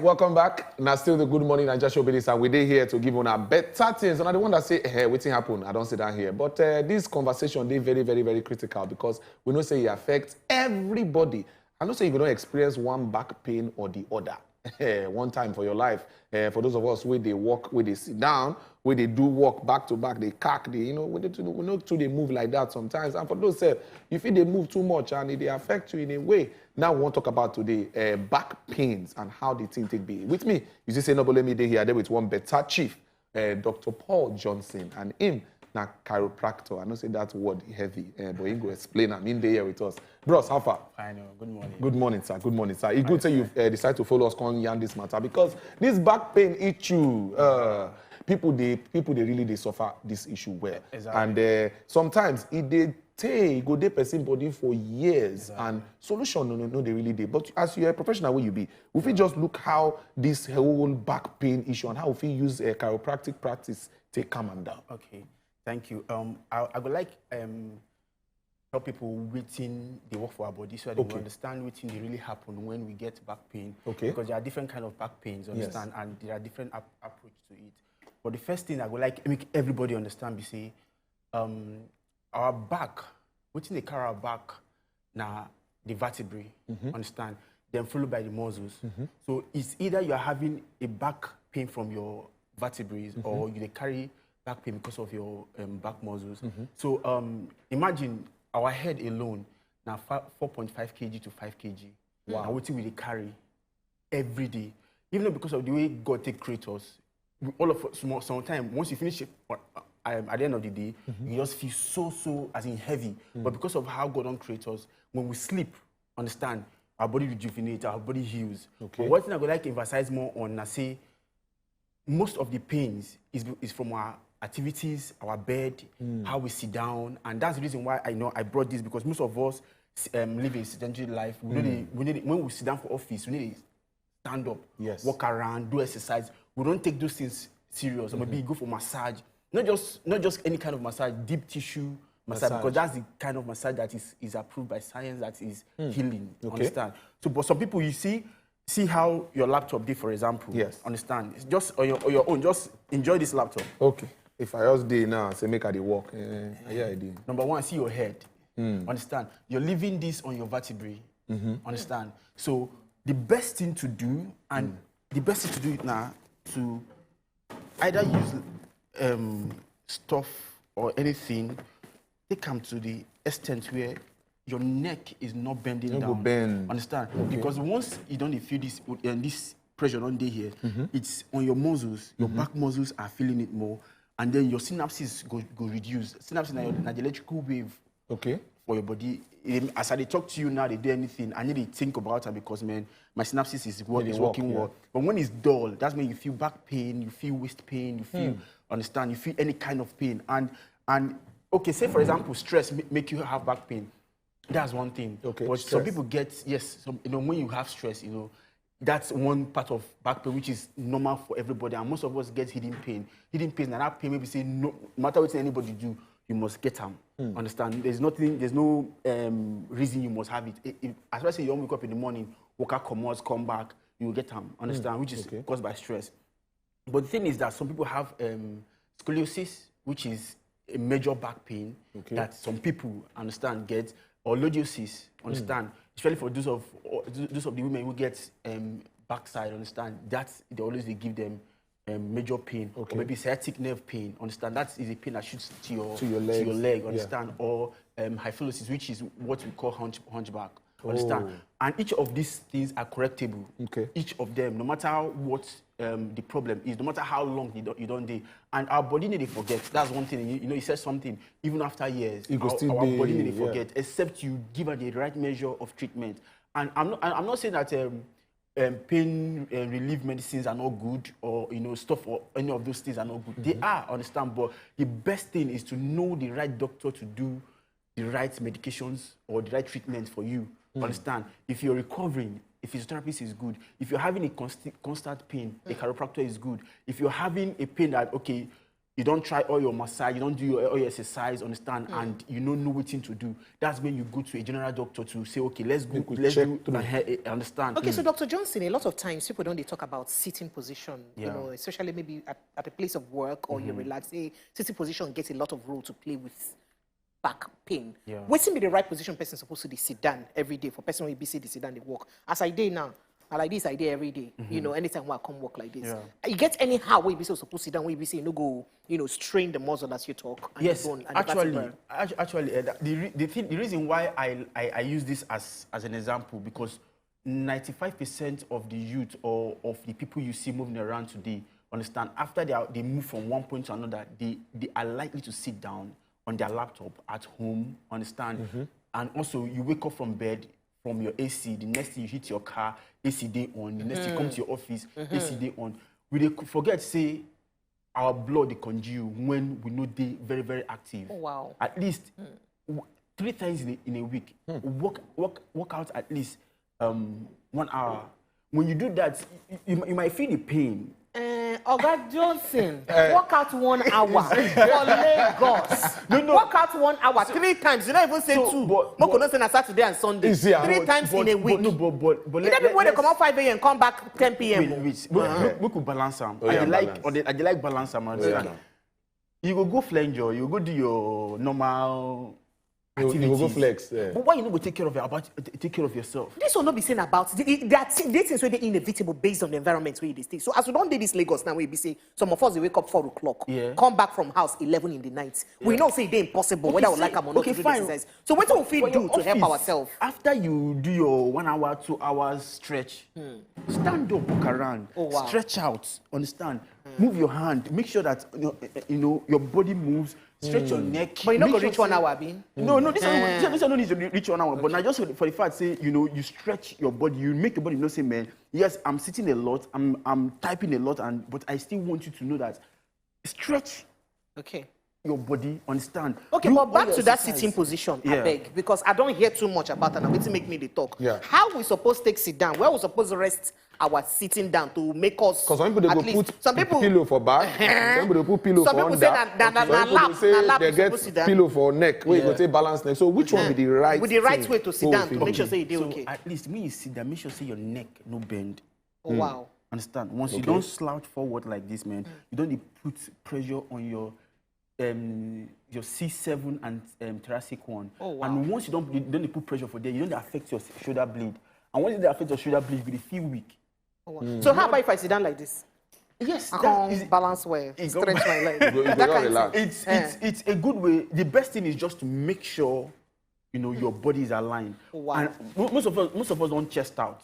Welcome back. Now still the Good Morning Naija show, and we're here to give on our better things. And I the one that say, hey, what's happen? I don't sit down here. But this conversation, they very, very, very critical because we know say it affects everybody. I know say you don't experience one back pain or the other. One time for your life. For those of us where they walk, where they sit down, where they do walk back to back, they cack, they, we know too they move like that sometimes. And for those you feel they move too much and they affect you in a way. Now we want to talk about today back pains and how the thing take be. With me, you see say nobody let me day here there with one better chief, Dr. Paul Johnson, and him na chiropractor. I know say that word heavy, but he go explain. I'm in there with us. Bros, how far? I know. Good morning. Good morning, sir. Good morning, sir. It's good say you decide to follow us on yarn this matter because this back pain issue, people they really suffer this issue well. Exactly. And sometimes they go dey person body for years, exactly. And solution no they really dey. But as you're a professional, where you be, if we just look how this whole back pain issue and how we use a chiropractic practice take calm them down. Okay. Thank you. I would like help people within the work for our body so that they will understand within they really happen when we get back pain. Okay. Because there are different kind of back pains, understand, yes. And there are different approach to it. But the first thing I would like make everybody understand, be say, our back, within the carry our back, now the vertebrae, understand, then followed by the muscles. So it's either you are having a back pain from your vertebrae or you carry back pain because of your back muscles. So imagine our head alone now 4.5 kg to 5 kg. Wow. Now what we carry every day, even though because of the way God take create us, all of us sometimes once you finish it at the end of the day, you just feel so as in heavy. But because of how God don't create us, when we sleep, understand, our body rejuvenates, our body heals. Okay. But one thing I would like to emphasize more on, I say, most of the pains is from our activities, our bed, how we sit down, and that's the reason why I know I brought this, because most of us live a sedentary life. When we sit down for office, we need to stand up, walk around, do exercise. We don't take those things serious. Or maybe go for massage, not just any kind of massage, deep tissue massage, because that's the kind of massage that is approved by science, that is healing. Understand? So, but some people, you see how your laptop did, for example. Yes. Understand? It's just on your own. Just enjoy this laptop. Okay. If I just day now, say make I walk. Yeah, I did. Number one, see your head. Understand? You're leaving this on your vertebrae. Understand? So the best thing to do, and the best thing to do it now, to either use stuff or anything, they come to the extent where your neck is not bending down. Bend. Understand? Okay. Because once you don't feel this pressure on day here, it's on your muscles, your back muscles are feeling it more, and then your synapses go reduce. Synapses are the electrical wave for your body. As I talk to you now, they do anything, I need to think about it because, man, my synapses is working well. But when it's dull, that's when you feel back pain, you feel waist pain, you feel, understand, you feel any kind of pain. And okay, say for example, stress make you have back pain. That's one thing. Okay. But some people get, when you have stress, that's one part of back pain which is normal for everybody, and most of us get hidden pain. Hidden pain, and that pain maybe say no matter what anybody do, you must get them. Understand? There's no reason you must have it. As I say, you don't wake up in the morning, walk out, come back, you will get them. Understand? Which is caused by stress. But the thing is that some people have scoliosis, which is a major back pain that some people get, or lordosis, understand? Especially for those of the women who get backside, understand? They always give them major pain, or maybe sciatic nerve pain, understand? That is a pain that shoots to your leg, understand? Or hyphalosis, which is what we call hunchback, understand? And each of these things are correctable. Each of them, no matter what the problem is, no matter how long you don't do. And our body need to forget. That's one thing. It says something. Even after years, our body need to forget, except you give her the right measure of treatment. And I'm not saying that pain relief medicines are not good, or stuff, or any of those things are not good. They are, understand. But the best thing is to know the right doctor to do the right medications or the right treatment for you. Understand? If you're recovering, a physiotherapist is good. If you're having a constant pain, a chiropractor is good. If you're having a pain that, you don't try all your massage, you don't do all your exercise, understand, and you don't know what to do. That's when you go to a general doctor to say, okay, let's do, understand. Okay, so Dr. Johnson, a lot of times people don't talk about sitting position, you Yeah. know, especially maybe at a place of work or you relax. Sitting position gets a lot of role to play with back pain. Yeah. What's be the right position person supposed to sit down every day for person who be say they sit down, they walk. As I do now, I like this idea every day. You know, anytime I come work like this. Yeah. You get anyhow where you be so supposed to sit down, where you be say you no go, you know, strain the muscle as you talk. And Yes, the bone and the actually, the reason why I use this as an example, because 95% of the youth or of the people you see moving around today, understand, after they move from one point to another, they are likely to sit down on their laptop at home, understand, and also you wake up from bed, from your AC, the next thing you hit your car, AC day on, the next thing you come to your office, AC day on. We dey forget say our blood dey congeal when we know they very, very active. Oh, wow. At least 3 times in a week. Work out at least 1 hour. When you do that, you might feel the pain. Oga Johnson, work out 1 hour for Lagos. Work out 1 hour 3 times. You don't even say 2. But not say Saturday and Sunday. 3 times in a week. But let people when they come out 5 a.m. come back 10 p.m. We could balance them. I like balance them. You go flange, you go do your normal. You will go flex. Yeah. But why you not go take care of yourself? This will not be saying about that things where they're inevitable based on the environment where they stay. So as we don't do this Lagos now, we be say some of us they wake up 4 o'clock, come back from house 11 in the night. Yeah. We know say it's impossible whether we like them or not to do this exercise. So what do we feel do to help ourselves? After you do your 1 hour, 2 hours stretch, stand up, walk around, stretch out, understand? Move your hand, make sure that you know your body moves. Stretch your neck. But you not go reach 1 hour, Bean? No, this one don't need to reach 1 hour. But now just for the fact, say, you know, you stretch your body, you make your body know, say, man, yes, I'm sitting a lot, I'm typing a lot, but I still want you to know that stretch your body, understand. Okay, but back to that sitting position, I beg, because I don't hear too much about it and it's make me the talk. Yeah. How we supposed to take sit down? Where we supposed to rest our sitting down to make us? Because some people they go put pillow for back, some people they put pillow for under. Some people say they get pillow for neck, where you go take balance neck. So which one be the right? With the right way to sit down to make sure say you do okay. At least me you sit down, make sure say your neck no bend. Oh wow. Understand? Once you don't slouch forward like this, man, you don't need put pressure on your C7 and thoracic one. Oh, wow. And once you don't put pressure for there, you don't affect your shoulder blade. And once you affect your shoulder blade, you will feel weak. Oh, wow. So how about if I sit down like this? Yes, I can't balance well, stretch my leg. It's a good way. The best thing is just to make sure you know your body is aligned. Oh, wow. And most of us don't chest out.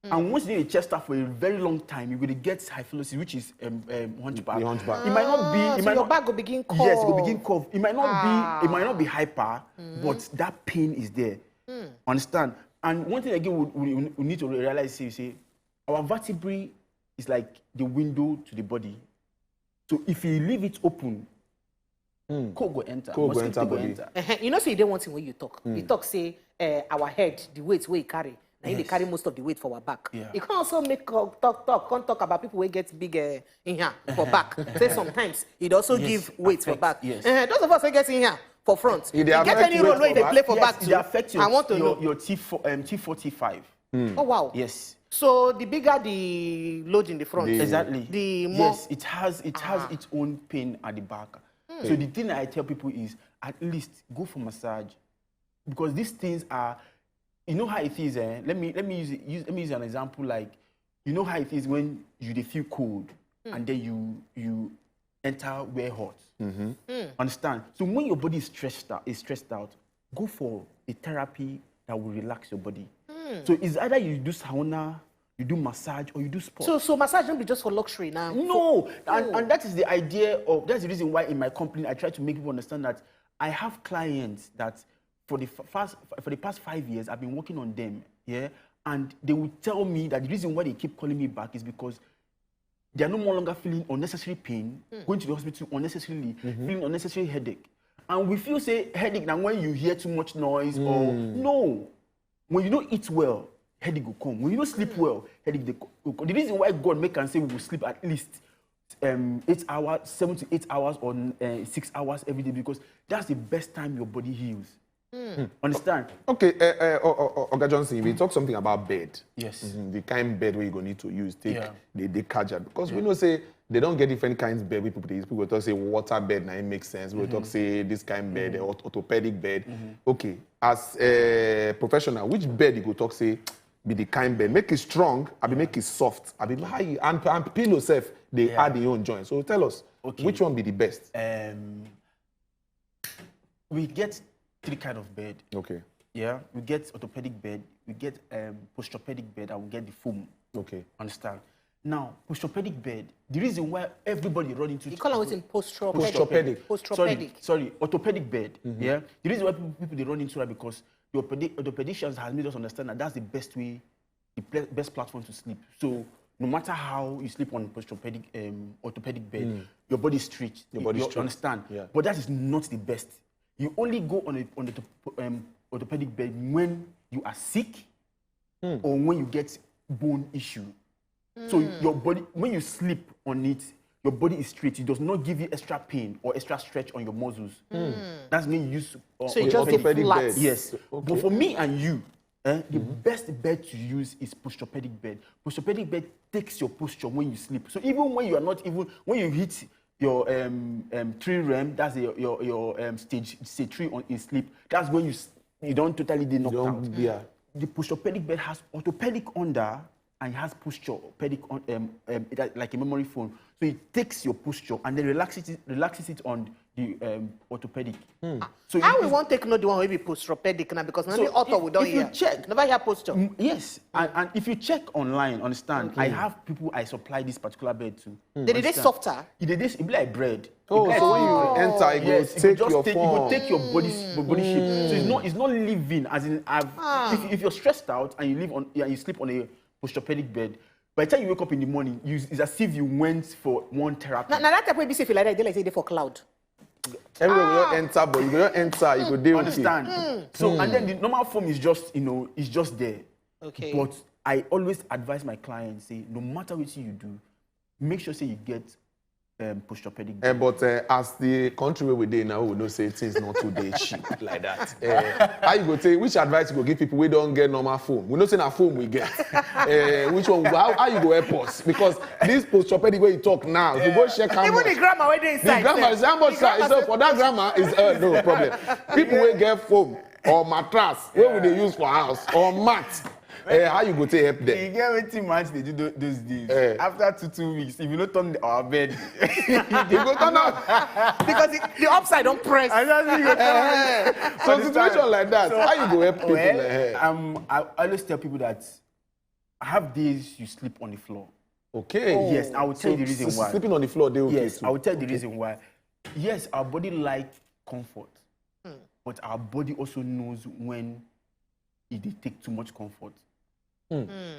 And once you do a chest out for a very long time, you're going to get hyphalosis, which is hunchback. Hunchback. It might not be. So your back will begin curve. Yes, it will begin curve. It might not be hyper, but that pain is there. Understand? And one thing again we need to realize is, you see, our vertebrae is like the window to the body. So if you leave it open, cold go enter. Cold go enter body. You know, say you don't want it when you talk. You talk, say, our head, the weight we carry. Now they carry most of the weight for our back. Yeah. You can also make talk about people who get big in here for back. Say sometimes it also give weight for back. Yes. Those of us who get in here for front. You get any role where they play for back too? It affects your T45. Oh wow. Yes. So the bigger the load in the front, exactly. The more it has its own pain at the back. So the thing I tell people is at least go for massage, because these things are. You know how it is, Let me use an example. Like, you know how it is when you feel cold and then you enter where hot. Understand? So when your body is stressed out, go for a therapy that will relax your body. So it's either you do sauna, you do massage, or you do sport. So massage don't be just for luxury now. No, and that is the idea of. That's the reason why in my company I try to make people understand that I have clients that. For the past 5 years, I've been working on them, and they will tell me that the reason why they keep calling me back is because they are no longer feeling unnecessary pain, going to the hospital unnecessarily, feeling unnecessary headache. And we feel say headache now when you hear too much noise or no, when you don't eat well, headache will come. When you don't sleep well, headache will come. The reason why God make and say we will sleep at least 8 hours, 7 to 8 hours, or 6 hours every day, because that's the best time your body heals. Understand? Okay, Oga Johnson, we talk something about bed. Yes. The kind of bed where you're going to need to use, take the cardiac. Because we know, say, they don't get different kinds of bed with people. People talk, say, water bed, now it makes sense. We talk, say, this kind of bed, orthopedic bed. Okay, as a professional, which bed you go talk, say, be the kind bed? Make it strong, I be make it soft. I be high, and pillow self, they add their own joint. So tell us, which one be the best? We get 3 kind of bed. Okay. Yeah, we get orthopedic bed, we get posturepedic bed, and we get the foam. Okay. Understand? Now, posturepedic bed, the reason why everybody run into... You call it posturepedic. Sorry, orthopedic bed. Yeah, the reason why people they run into that because the orthopedicians has made us understand that that's the best way, the best platform to sleep. So no matter how you sleep on orthopedic bed, your body is straight. Your body is straight. Understand? Yeah. But that is not the best. You only go on the orthopedic bed when you are sick or when you get bone issue. So your body, when you sleep on it, your body is straight. It does not give you extra pain or extra stretch on your muscles. That's when you use so you just orthopedic bed. Yes. Okay. But for me and you, the best bed to use is posturepedic bed. Posturepedic bed takes your posture when you sleep. So even when you are not even, when you hit your 3 REM, that's your stage 3 in sleep, that's when you don't totally get knocked out. Yeah. The posturepedic bed has orthopedic under and it has posturepedic on, like a memory foam. So it takes your posture and then relaxes it on the orthopedic. So how we won't take note the one will be posturepedic now because many author we don't hear. Never hear posture. Yes, and if you check online, understand, I have people I supply this particular bed to. They did softer. It be like bread. So when you enter, it go take your body shape. So it's not living as in if you're stressed out and you sleep on a posturepedic bed, by the time you wake up in the morning, it's as if you went for one therapy. Now that type of safe like that, they like say they for cloud. Everywhere we don't enter, but you don't enter, you go deal with it. Understand? So and then the normal form is just it's just there. Okay. But I always advise my clients, say no matter what you do, make sure say you get posturepedic. But as the country where we dey now, we know say things not too dey cheap like that. How you go take? Which advice you go give people we don't get normal phone? We know say na phone we get. Which one? How you go help us? Because this posturepedic way you talk now, if you go check how much. Even the grammar where they inside. The grammar is how much. So for that grammar is no problem. People will get foam or mattress. Where would they use for house or mat? How you go to help them? You get waiting months they do those days. After 2 weeks, if you don't turn our bed, you go turn out because the upside don't press. So situation like that, how you go help people? I always tell people that I have days you sleep on the floor. Okay. Yes, I will tell you the reason why. Sleeping on the floor, they okay. Yes, I will tell you the reason why. Yes, our body likes comfort, but our body also knows when it take too much comfort.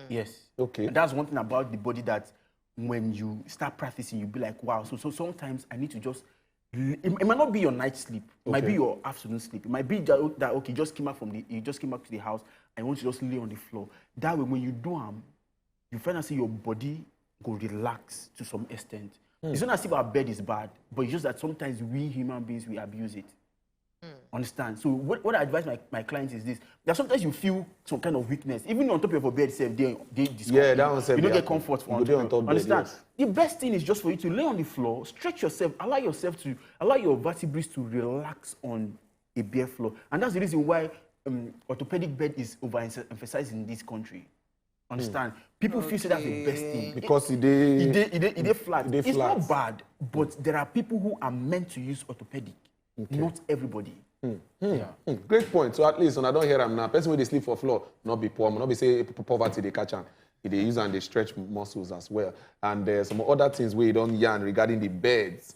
Yes. Okay. And that's one thing about the body that when you start practicing, you'll be like, wow. So sometimes I need to just, it might not be your night sleep. It might be your afternoon sleep. It might be that okay, you just came back to the house and you want to just lay on the floor. That way, when you do you find out your body go relax to some extent. It's not as if our bed is bad, but it's just that sometimes we human beings, we abuse it. Understand? So what I advise my clients is this: that sometimes you feel some kind of weakness, even on top of your bed, they yeah, that one you don't get comfort for on top. Understand? Yes. The best thing is just for you to lay on the floor, stretch yourself, allow your vertebrae to relax on a bare floor, and that's the reason why orthopedic bed is overemphasized in this country. Understand? People feel that's the best thing because it flat. It's not bad, but there are people who are meant to use orthopedic. Not everybody. Great point. So at least when I don't hear them now, person when they sleep for floor, not be poor, not be say poverty they catch them. They use and they stretch muscles as well. And there's some other things we don't yarn regarding the beds.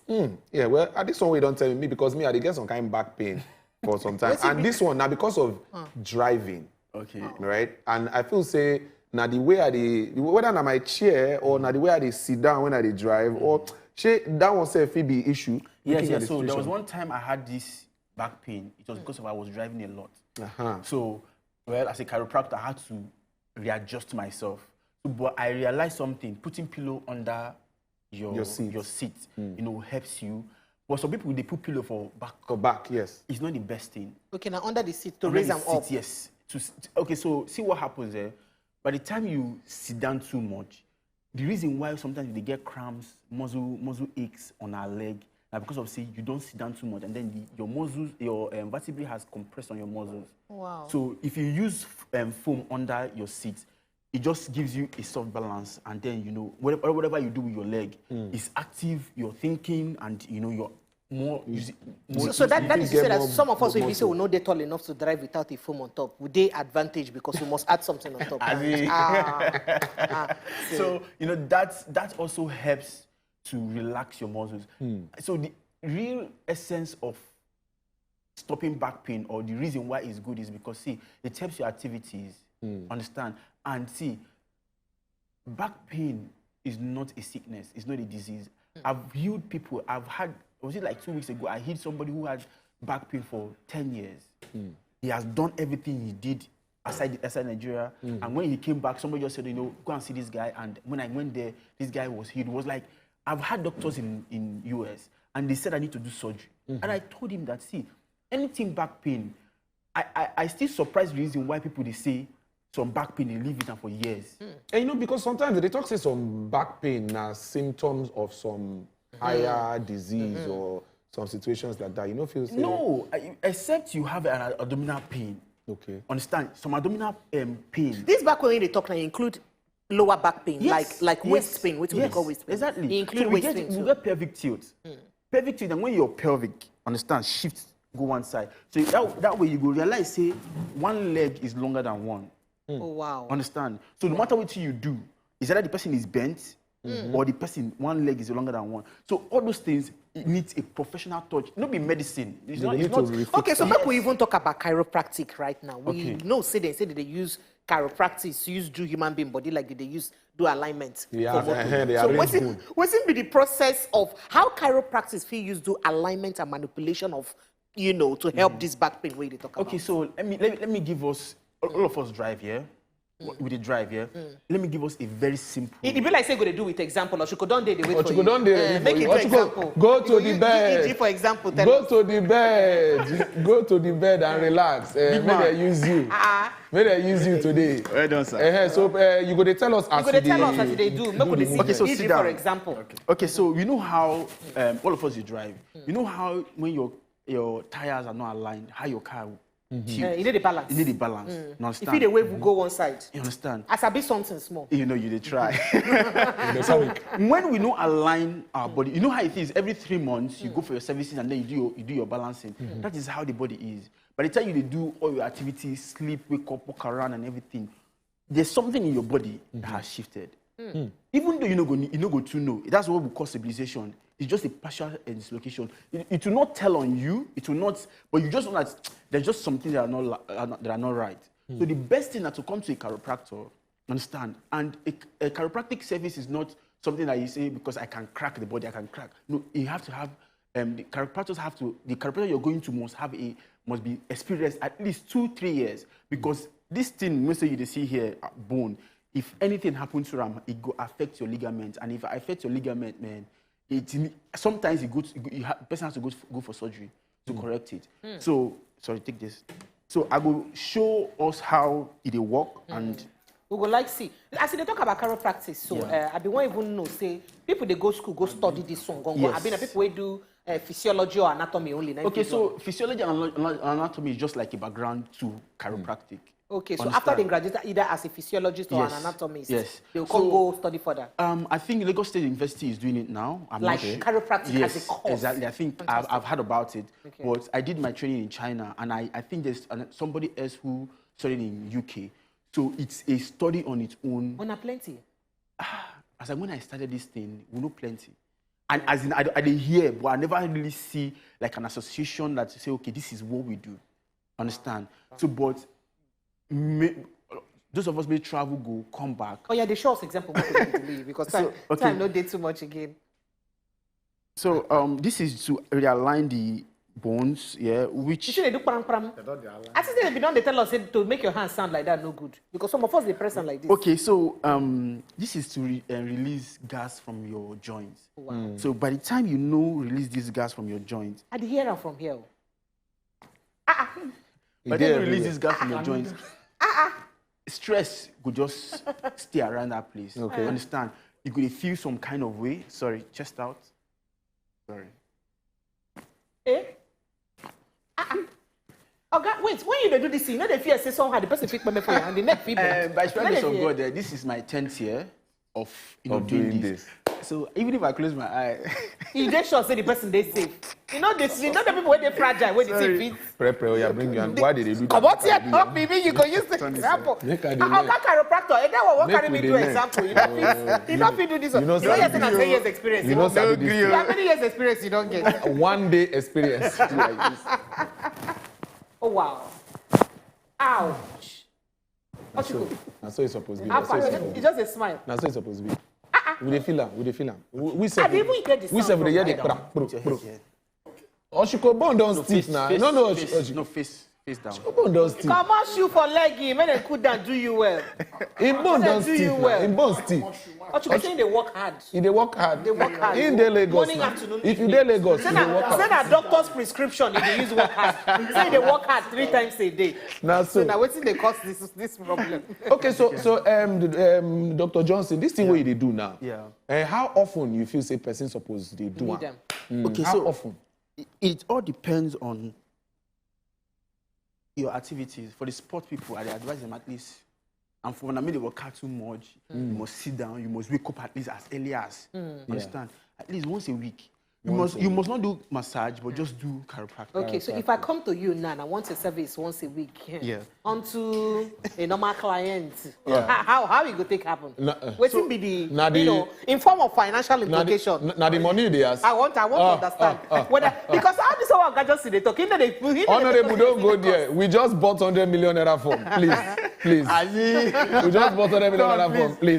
Yeah, well, this one we don't tell me because me I get some kind of back pain for some time. And this one now because of driving. Okay. Right? And I feel say now the way whether na my chair or now the way I sit down when I drive or that one say it be issue. Yes. So there was one time I had this back pain. It was because I was driving a lot. So, well, as a chiropractor, I had to readjust myself. But I realized something: putting pillow under your seat, you know, helps you. But some people, they put pillow for back. For back, yes. It's not the best thing. Okay, now under the seat to Under raise the them seat, up. yes. Okay, so see what happens there. By the time you sit down too much, the reason why sometimes they get cramps, muscle aches on our leg, now because of say you don't sit down too much, and then your muscles, your vertebrae has compressed on your muscles. Wow. So if you use foam under your seat, it just gives you a soft balance, and then you know whatever you do with your leg is active. You're thinking, and you know you're more. So that is to say that some of us, if we say muscle. we're not that tall enough to drive without a foam on top, would they advantage because we must add something on top? So you know that also helps to relax your muscles. So the real essence of stopping back pain, or the reason why it's good, is because see, it helps your activities. Understand? And see, back pain is not a sickness, it's not a disease. I've healed people. Was it like 2 weeks ago, I healed somebody who had back pain for 10 years. He has done everything he did outside Nigeria. And when he came back, somebody just said, you know, go and see this guy. And when I went there, this guy was healed. It was like, I've had doctors in US, and they said I need to do surgery. And I told him that, see, anything back pain, I still surprised the reason why people, they say, some back pain, they leave it for years. And you know, because sometimes they talk say some back pain are symptoms of some higher disease or some situations like that. You know, feel No, except you have an abdominal pain. Okay. Understand? Some abdominal pain. This back pain they talk now include lower back pain, like waist pain, which we call waist pain. Exactly. They include waist pain. We get pelvic tilt. Pelvic tilt, and when your pelvic, understand, shifts, go one side. So that way you go realize, say, one leg is longer than one. Oh, wow. Understand? So no matter what you do, is either the person is bent or the person, one leg is longer than one. So all those things, it needs a professional touch. Not be medicine. It's not. Okay, so maybe we even talk about chiropractic right now. We know say that they use chiropractic, use do human being body like they use do alignment. Yeah, so what's be the process of how chiropractic feel use do alignment and manipulation of, you know, to help this back pain where they talk about? Okay, so let me give us, all of us drive here. With the drive here, let me give us a very simple. It be like say go to do with example, or she could don't they wait for you. Make it example. Go to the bed. EG for example. Go to the bed. Go to the bed and relax. May they use you. May they use you today. Well done, sir. So you go to tell us as they do. Okay, so sit down. For example. Okay, so you know how all of us you drive. You know how when your tires are not aligned, how your car. You need the balance. You need the balance. You understand? If the wave will go one side. You understand? As a bit something small. You know, you did try. So when we don't align our body, you know how it is. Every 3 months you go for your services and then you do your balancing. That is how the body is. By the time you do all your activities, sleep, wake up, walk around, and everything, there's something in your body that has shifted. Even though you no go to know, that's what we call stabilization. It's just a partial dislocation. It will not tell on you. It will not. But you just know that there's just something that are not right. So the best thing is to come to a chiropractor, understand. And a chiropractic service is not something that you say because I can crack the body. I can crack. No, you have to have. The chiropractor you're going to must be experienced at least 2-3 years, because this thing, let's say you see here, bone. If anything happens to them, it go affect your ligament, and if it affects your ligament, man. Sometimes person has to go for surgery to correct it. So, sorry, take this. So I will show us how it will work and. We go like see. As they talk about chiropractic, so I be won't even know. Say people they go school, go study this one. I mean, people will do physiology or anatomy only. Okay, so physiology and anatomy is just like a background to chiropractic. Okay, so after they graduate, either as a physiologist or an anatomist, they'll go study further. I think Lagos State University is doing it now. I'm like not sure. Chiropractic as a course. Exactly. I think I've heard about it, but I did my training in China, and I think there's somebody else who studied in UK. So it's a study on its own. On a plenty. As when I started this thing, we know plenty. And as in, I didn't hear, but I never really see like an association that say, okay, this is what we do. Understand? So, but those of us may travel, go, come back. Oh yeah, the show us example because time not did too much again. So this is to realign bones, yeah, which... You see, they do pram. I think they tell us to make your hands sound like that no good. Because some of us, they press them like this. Okay, so this is to release gas from your joints. Wow. So by the time release this gas from your joints... I hear them from here. By the time you release this gas from your joints, stress could just stay around that place. Okay. Understand? You could feel some kind of way. Sorry, chest out. Sorry. Eh? Okay, wait, when you do this, they fear say somehow the person pick me for you and the neck people. By the grace of God, this is my 10th year of doing this. So even if I close my eye, you just sure say the person they safe. You know the people when they fragile, when they say feet. Bring you and why did they do that? Come on here, help me. You can use the example. I'm a chiropractor. And that one carry me to example. You don't do this. You know, you have 10 years experience. You know, you have many years experience. You don't get 1 day experience. Like this. Oh wow! Ouch! That's so it's supposed to be. It's just a smile. That's so it's supposed to be. We dey feel am. We say even get the sound we hear the bro. Oshiko bone don stiff now. No, face down. Oshiko bone don stiff. Come on, shoe for leg. Make them cool down, do you well. In bone don stiff now. In bone stiff. Oshiko saying they work hard. They work hard. They work hard. In the Lagos. Morning, now. afternoon. If you dey Lagos, you dey work hard. Send a doctor's prescription if they use work hard. Say they work hard 3 times a day. So now what's they cause this problem? Okay, so Dr. Johnson, this thing what you do now. Yeah. How often you feel say person supposed they do them. Okay, how so often? It all depends on your activities. For the sport people, I advise them at least. And for when I made the workout too much, you must sit down. You must wake up at least as early as. Understand? At least once a week. You must not do massage, but just do chiropractic. Okay, so if I come to you now and I want a service once a week, onto a normal client, how it go take happen? What will be the in form of financial implication? Now the money they ask. I want to understand whether because how this one can just see they talking that they Honorable, don't go there. We just bought 100 million naira form, please. We just bought 100 million naira form, please.